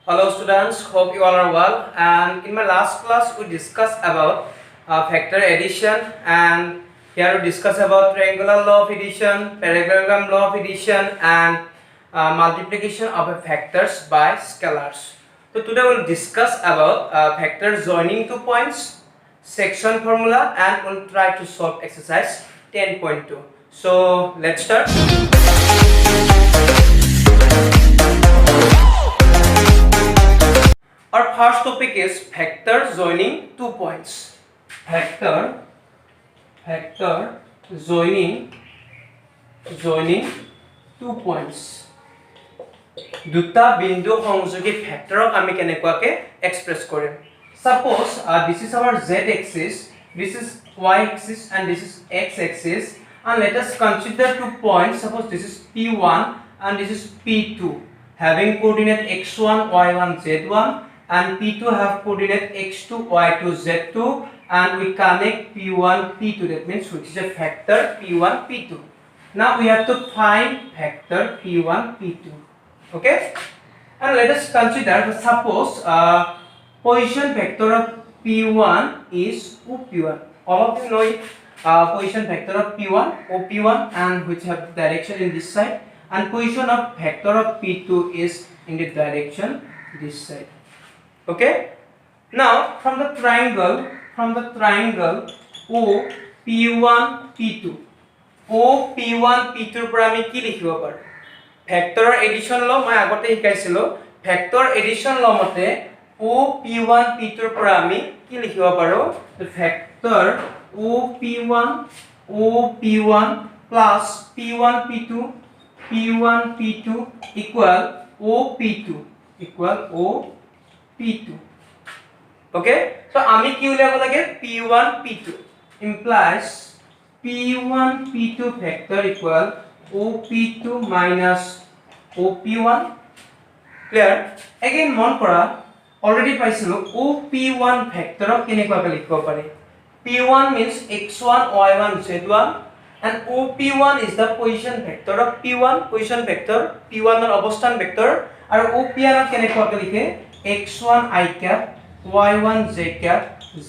Hello students, hope you all are well. And in my last class we discussed about factor addition, and here we discuss about triangular law of addition, parallelogram law of addition, and multiplication of factors by scalars. So today we will discuss about factors joining 2 points, section formula, and we'll try to solve exercise 10.2. So let's start. Our first topic is factor joining 2 points. Factor joining 2 points. দুটা বিন্দু সংযোগী ফ্যাক্টৰক আমি কেনেকুৱাকে express কৰিম. Suppose this is our z axis, this is y axis, and this is x axis, and let us consider 2 points. Suppose this is p1 and this is p2, having coordinate x1 y1 z1, and p2 have coordinate x2 y2 z2, and we connect p1 p2. That means which is a factor p1 p2. Now we have to find factor p1 p2. Okay, and let us consider, suppose position vector of p1 is op1. All of you know it. Position vector of p1 op1, and which have direction in this side, and position of vector of p2 is in the direction this side. Okay, now from the triangle o p1 p2, o p1 p2 পৰা আমি কি লিখিব পাৰো? ভেক্টৰৰ edition ল মই আগতে শিকাইছিলো. Vector edition ল মতে o p1 p2 পৰা আমি কি লিখিব পাৰো? Vector o p1 plus p1 p2 equal o p2 p2. Okay, so আমি কি উলিয়াব লাগে? p1 p2 implies p1 p2 vector equal op2 minus op1. Clear? Again মন কৰা, already পাইছিলো op1 vector কেনেকুৱাকৈ লিখিব পাৰি? p1 means x1 y1 z1, and op1 is the position vector of p1, position vector p1 er অবস্থান vector, আৰু op1 কেনেকুৱাকৈ লিখে? x1 i cap, y1 z cap,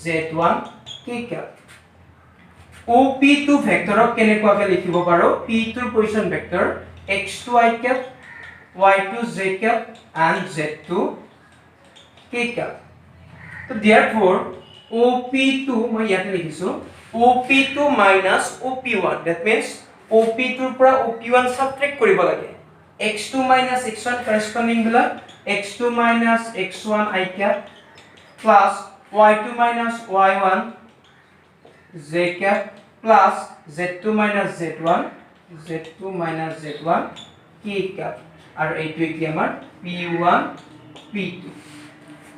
z1 k cap. op2 vector কেনেকুৱাকৈ লিখিব পাৰো? p2 position vector x2 i cap, y2 z cap, and z2 k cap. So therefore op2 মই ইয়াতে লিখিছো op2 minus op1. That means op2 পৰা op1 subtract কৰিব লাগে. x2 minus x1 corresponding বিলাক x2 minus x1 i cap plus y2 minus y1 z cap plus z2 minus z1 k cap, আৰু এইটো কি আমাৰ p1 p2.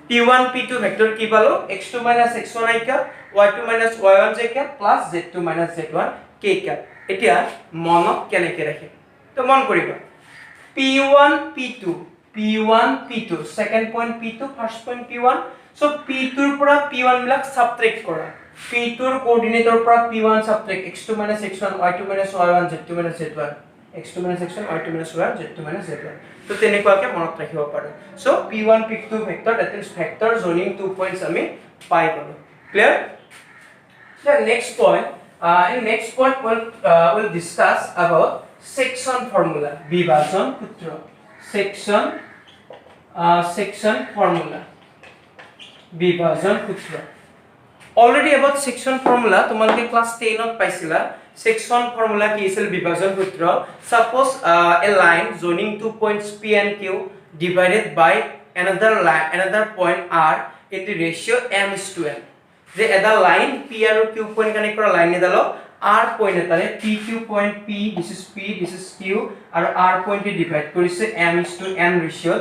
p1 p2 vector কি পালো? x2 minus x1 i cap, y2 minus y1 z cap plus z2 minus z1 k cap. এতিয়া মনত কেনেকৈ ৰাখিম? তো মন কৰিবা, p1 p2 second point p2, first point p1. so p2 ৰ পৰা p1 বিলাক subtract কৰা. p2 ৰ কোঅৰ্ডিনেটৰ পৰা p1 subtract x2 minus x1 y2 minus y1 z2 minus z1, x2 minus x1 y2 minus y1 z2 minus z1. তো তেনেকুৱাকৈ মনত ৰাখিব পাৰো. so p1 p2 vector, that is factor joining 2 points আমি পাই গলো. Clear? The next point, we'll discuss about section formula, বিভাজন সূত্র. section formula, বিভাজন সূত্র. Already about section formula তোমালোকে class 10 ত পাইছিলা. section formula কি আছিল? বিভাজন সূত্র. Suppose a line joining 2 points p and q divided by another point r in the ratio m:n. যে এটা লাইন p আৰু q point কানেক্ট কৰা লাইন এডালক r point এটাৰে pq point p, this is q, আৰু r point এ divide কৰিছে m:n ratio.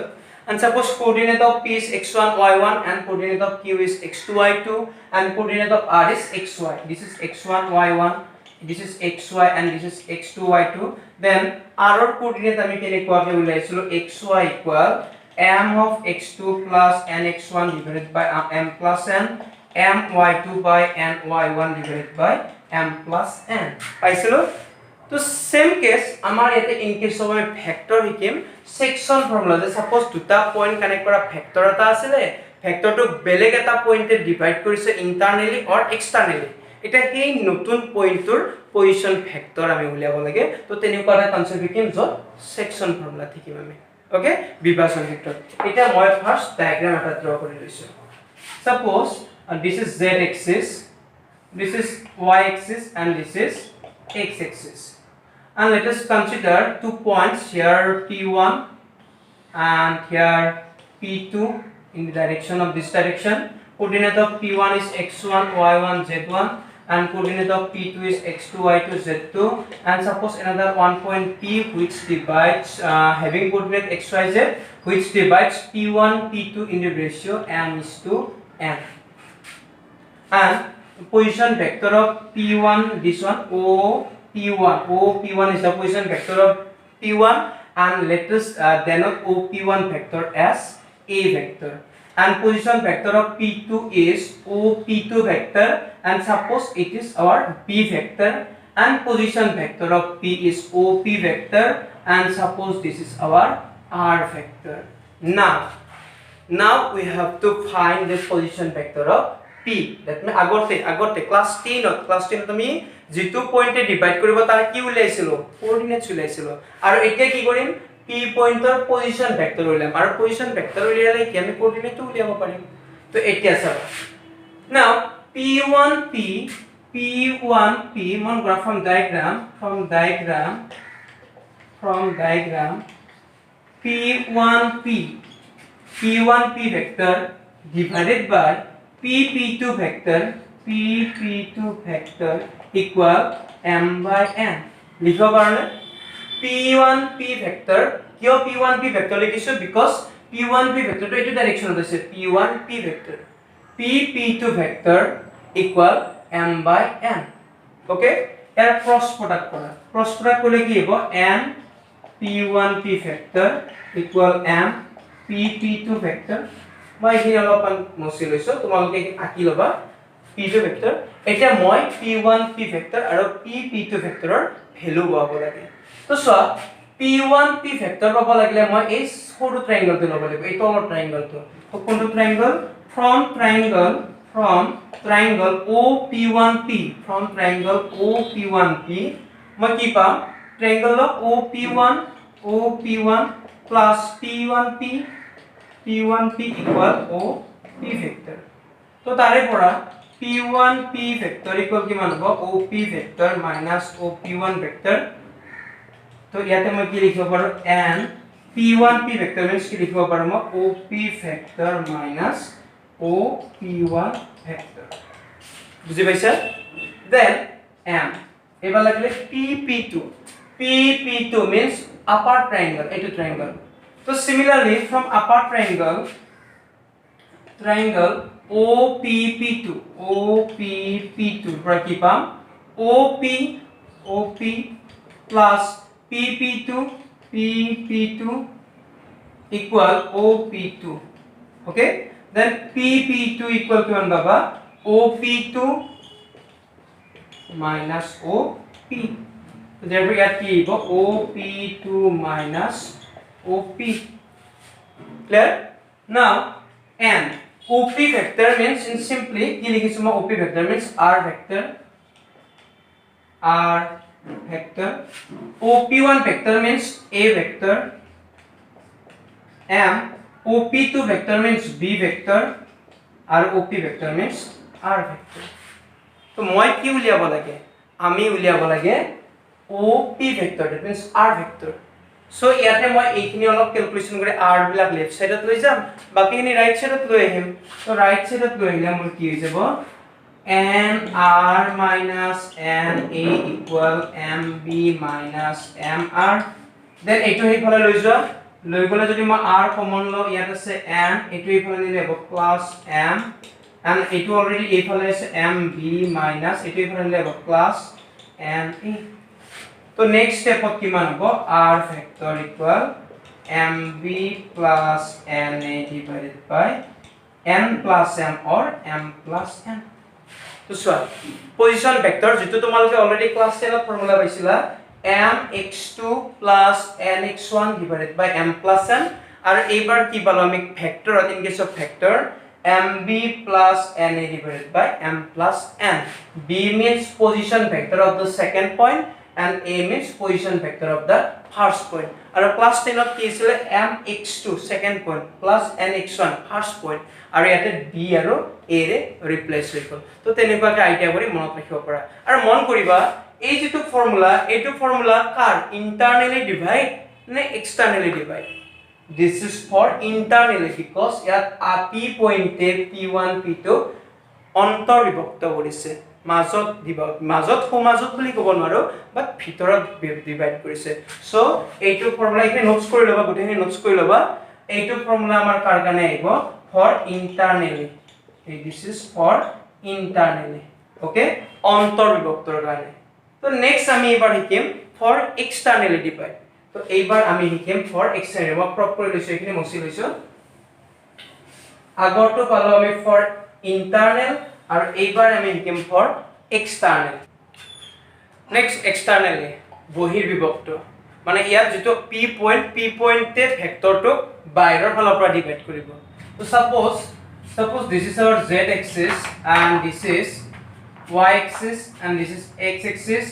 And suppose coordinate of p is x1 y1 and coordinate of q is x2 y2 and coordinate of r is xy. This is x1 y1, this is xy, and this is x2 y2. Then r or coordinate আমি কেনেকুৱাকৈ উলাইছিলো? xy equal m of x2 plus nx1 divided by m plus n, m y2 by n y1 divided by m plus n. পাইছিলো? তো same case আমাৰ ইয়াতে in case of আমি vector Hikkim section formula যে suppose দুটা point connect কৰা vector এটা আছিলে ভেক্টৰটো বেলেগ এটা পইণ্টে ডিভাইড কৰিছে ইন্টাৰনালি অৰ এক্সটাৰনালি এটা সেই নতুন পইণ্টৰ পজিশন ভেক্টৰ আমি উলিয়াব লাগে তো তেনেকুৱা এটা কনসেপ্ট হিকিম যত সেকশন ফৰ্মুলা থাকিম আমি ওকে বিভাজন ভেক্টৰ এটা মই ফাৰ্স্ট ডায়াগ্ৰাম এটা ড্ৰ কৰি লৈছো suppose this is z axis this is y axis and this is x axis and let us consider 2 points here p1 and here p2 in the direction of this direction coordinate of p1 is x1 y1 z1 and coordinate of p2 is x2 y2 z2 and suppose another one point p which divides having coordinate x y z which divides p1 p2 in the ratio m is to n and position vector of p1 this one o p1 is the position vector of p1 and let us denote o p1 vector as a vector and position vector of p2 is o p2 vector and suppose it is our b vector and position vector of p is o p vector and suppose this is our r vector now we have to find the position vector of p that means agote class 10 আমি যেটো পয়েন্টে divide কৰিব তাৰ কি উলাইছিল কোঅৰ্ডিনেটস উলাইছিল আৰু এতিয়া কি কৰিম p পয়েন্টৰ পজিশন ভেক্টৰ উলাম আৰু পজিশন ভেক্টৰ উলিয়ালে কি আমি কোঅৰ্ডিনেটটো উলিয়াব পাৰিম তো এতিয়া চাবা now p1p one graph from diagram p1p vector divided by p2 vector equal m by n লিখিব পারলে p1p vector কিয় p1p vector লিখিছো because p1p vector to এইটো ডাইরেকশনত আছে p1p vector p2 vector equal m by n okay এর cross product করলে কি হবে n p1p vector equal m p2 vector মই এখানে অলপমান মচি লৈছো তোমালোকে আকি লবা p2 vector এটা মই p1p vector আৰু p2 vectorৰ ভ্যালু পাব লাগে তো চোৱা p1p vector পাব লাগিলে মই এই সৰু ট্ৰায়াঙ্গলটো লব লাগিব এই তলৰ ট্ৰায়াঙ্গলটো কোনটো ট্ৰায়াঙ্গল from triangle OP1P মই কি পাম triangle of OP1 plus P1P equal OP vector তো তাৰে পৰা P1P vector equal কিমান হ'ব OP vector minus OP1 vector তো ইয়াতে মই কি লিখিব পাৰো n P1P vector means কি লিখিব পাৰো মই OP vector minus OP1 vector বুজি পাইছা then m এবাৰ লাগিলে PP2 means upper triangle এইটো triangle so similarly from upper triangle OPP2 পৰা কি পাম OP plus PP2 equal OP2 okay then PP2 equal to one baba OP2 minus OP so therefore we get OP2 minus OP clear now n OP vector means in simply ki likhisu ma OP vector means r vector OP1 vector means a vector m OP2 vector means b vector are OP vector means r vector তো মই কি উলিয়াব লাগে আমি উলিয়াব লাগে OP vector that means r vector so ইয়াতে মই এইখিনি অলপ ক্যালকুলেশন কৰি r বিলাক লেফট সাইডত লৈ যাম বাকিখিনি ৰাইট সাইডত লৈ আহিম তো ৰাইট সাইডত লৈ আহিলে মোৰ কি হৈ যাব nr minus na equal mb minus mr then এইটো হেইফালে লৈ যোৱা লৈ গলে যদি মই r কমন ল ইয়াত আছে n এইটো এইফালে নিলে হ'ব প্লাস m and এইটো অলৰেডি এইফালে আছে mb minus এইটো এইফালে নিলে হ'ব প্লাস na তো নেক্সট স্টেপত কিমান হ'ব r factor equal mb plus na divided by n plus m or m plus n তো সো পজিশন ভেক্টৰ যেটো তোমালোকে অলৰেডি ক্লাস 10 ত ফৰ্মুলা পাইছিলা mx2 plus nx1 divided by m plus n আৰু এইবাৰ কি পালো আমি vector in case of vector mb plus na divided by m plus n. B means position vector of the second point and a means position vector of the first point. আৰু class 10 ত কি আছিল mx2 second point plus nx1 first point আৰু ইয়াতে b আৰু a ৰে ৰিপ্লেস হৈ গল তো তেনেকুৱাকে আইডিয়া কৰি মনত ৰাখিব পাৰা আৰু মন কৰিবা এই যেটো ফৰ্মুলা এইটো ফৰ্মুলা কাৰ ইন্টাৰনালি ডিভাইড নে externally divide This is for internally because ইয়াত p পইণ্টে p1 p2 অন্তৰ্বিভক্ত কৰিছে মাজত ডিভাইড মাজত সমাজত বুলি ক'ব নোৱাৰো বাট ভিতৰত ডিভাইড কৰিছে সো এইটো ফৰ্মুলা এখানে নোটস কৰি লবা গোটেইখিনি নোটস কৰি লবা এইটো ফৰ্মুলা আমাৰ কাৰ কাৰণে আহিব for internally this is for internally okay অন্তৰ্বিভক্তৰ কাৰণে তো নেক্সট আমি এবাৰ শিকিম for externally divide তো এইবাৰ আমি শিকিম for external মই প্ৰপ কৰি লৈছো এখিনি মচি লৈছো আগৰটো পালো আমি for internal আৰু এইবাৰ আমি শিকিম for external next externally বহিৰ্বিভক্ত মানে ইয়াত যেটো p পইণ্টে ভেক্টৰটো বাহিৰৰ ফালৰ পৰা ডিভাইড কৰিব তো suppose this is our z axis and this is y axis and this is x axis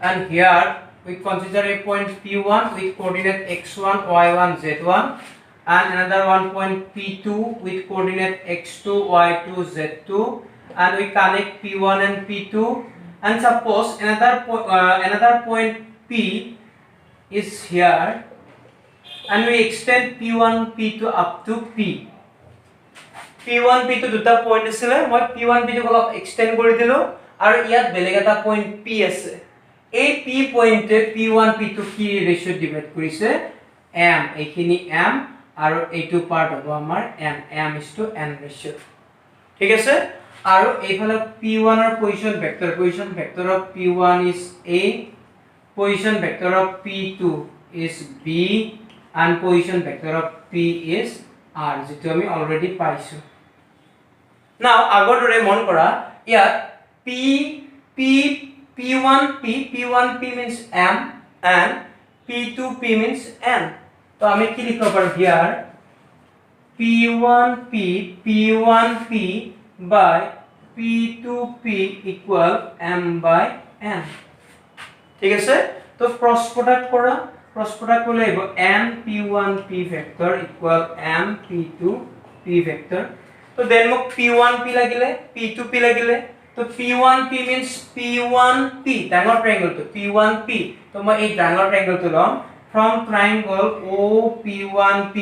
and here we consider a point p1 with coordinate x1 y1 z1 and another one point p2 with coordinate x2 y2 z2 and we connect p1 and p2 and suppose another point p is here and we extend p1 p2 up to p p1 p2 দুটা point আছিল মই p1 p2 অলপ extend কৰি দিলো আৰু ইয়াত বেলেগ এটা পয়েন্ট p আছে এই p পয়েন্টে p1 p2 কি ৰেশিও ডিভাইড কৰিছে m এইখিনি m আৰু এইটো পাৰ্ট হ'ব আমাৰ n m:n ৰেশিও ঠিক আছে আৰু এইফালে p1 ৰ position vector of p1 is a position vector of p2 is b and position vector of p is r যেটো আমি অলৰেডি পাইছো নাও আগৰদৰে মন কৰা ইয়াত p1p means m and p2p means n তো আমি কি লিখব পাৰো here p1p by p2p equal m by n ঠিক আছে তো ক্রস প্রোডাক্ট করলে হইব m p1p vector equal m p2p vector তো দেন মোক p1p লাগিলে p2p লাগিলে তো p1p means p1p ডাঙৰ ট্ৰায়াঙ্গল তো p1p তো মই এই ডাঙৰ ট্ৰায়াঙ্গল তো লম from triangle OP1P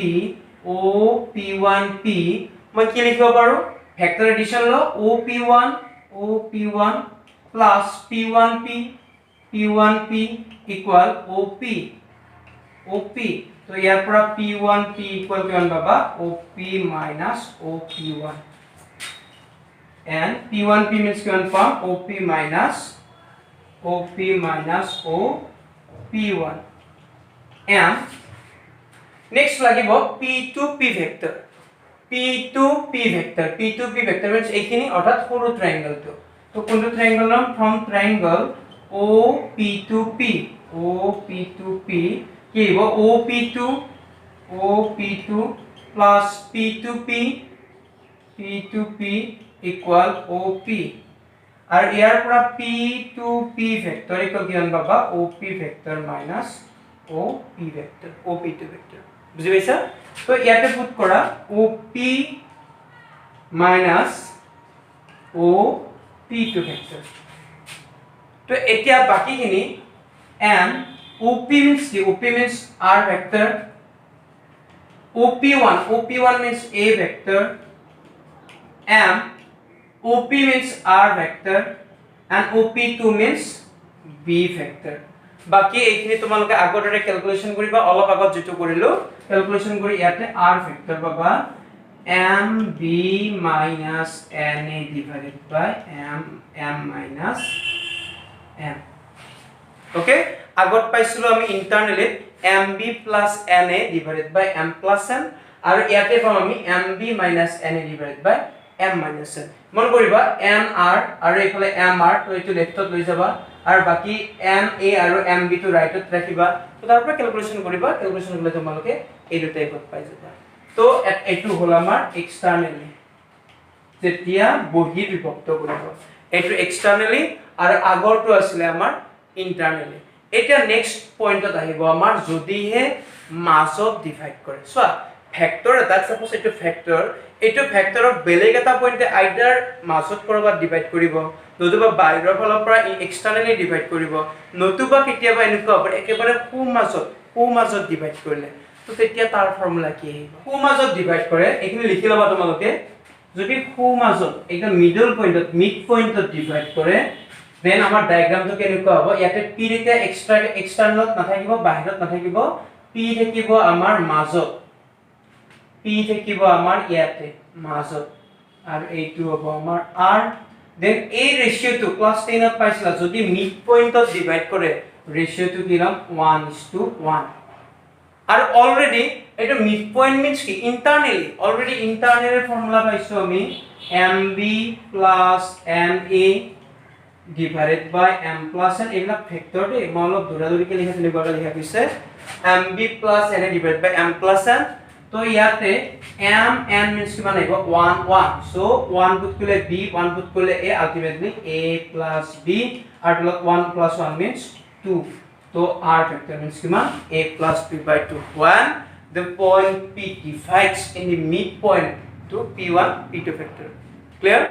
মই কি লিখিব পাৰো ভেক্টৰ এডিশন ল OP1 plus p1p equal OP तो ইয়াৰ পৰা p1p equal কিমান পাবা OP minus OP1 and p1p means কিমান পাম OP minus OP1 and next লাগিব p2p vector p2p vector means এইখিনি অৰ্থাৎ সৰু ট্ৰায়াঙ্গল তো কোনটো ট্ৰায়াঙ্গল নাম from triangle OP2P কি হ'ব OP2 plus p2p equal OP আৰু ইয়াৰ পৰা p2p vector equal কিমান পাবা OP vector minus OP2 vector বুজি পাইছা তো ইয়াতে পুট কৰা OP minus OP2 vector তো এতিয়া বাকিখিনি and OP means r vector OP1 means a vector m OP means r vector and OP2 means b vector বাকি এইখিনি তোমালোকে আগৰদৰে ক্যালকুলেশন কৰিবা অলপ আগত যেটো কৰিলো ক্যালকুলেশন কৰি ইয়াতে r ভেক্টৰ পাবা mb minus na divided by m minus n okay আগত পাইছিলো আমি ইন্টাৰনালি mb plus na divided by m plus n আৰু ইয়াতে পাম আমি mb minus na divided by m minus n মন কৰিবা nr আৰু এইফালে mr তো এইটো লেফটত লৈ যাবা আৰু বাকি এম এ আৰু এম বি টো ৰাইটত ৰাখিবা তো তাৰ পৰা ক্যালকুলেশন কৰিবা ক্যালকুলেশন কৰিলে তোমালোকে এই দুটা টাইপত পাই যাবা তো এটো হল আমাৰ এক্সটাৰনালি যেতিয়া বহি বিভক্ত কৰিব এটো এক্সটাৰনালি আৰু আগৰটো আছিল আমাৰ ইন্টাৰনালি এটা নেক্সট পইণ্টত আহিব আমাৰ যদিহে মাজত ডিভাইড কৰে সো ফ্যাক্টৰ এটা সাপোজ এটো ফ্যাক্টৰৰ বেলেগ এটা পইণ্টে আইদাৰ মাজত কৰবাত ডিভাইড কৰিব নতুবা বাহিৰৰ ফালৰ পৰা এক্সটাৰনালি ডিভাইড কৰিব নতুবা কেতিয়াবা এনেকুৱা হ'ব একেবাৰে মাজত ডিভাইড কৰিলে তো তেতিয়া তাৰ ফৰ্মুলা কি আহিব মাজত ডিভাইড কৰে এখিনি লিখি লবা তোমালোকে যদি মাজত একদম মিডল পইণ্টত ডিভাইড কৰে দেন আমাৰ ডায়াগ্ৰামটো কেনেকুৱা হ'ব ইয়াতে পি ৰেখা এক্সটাৰনালত নাথাকিব বাহিৰত নাথাকিব পি থাকিব আমাৰ মাজত পি থাকিব আমাৰ ইয়াতে মাজত আৰু এইটো হ'ব আমাৰ r দেন এই ৰেশিওটো ক্লাস 10 ত পাইছিলা যদি মিড পইণ্টত ডিভাইড কৰে ৰেশিওটো কিলাম 1:1 আৰু অলৰেডি এটা মিড পইণ্ট মিন্স কি ইন্টাৰনালি অলৰেডি ইন্টাৰনালি ফৰ্মুলা পাইছো আমি mb ma divided by m plus n এইবিলাক ফ্যাক্টৰ দে মই অলপ দূৰাদূৰিকে লিখা তেনেকুৱাকে লিখা হৈছে mb plus n divided by m plus n তো ইয়াতে m n means কিমান আহিব 1 1 so 1 put কৰিলে b 1 put কৰিলে a ultimately a plus b আৰু 1 plus 1 means 2 so r factor means কিমান a plus b by 2 when the point p divides in the midpoint to p1 p2 factor clear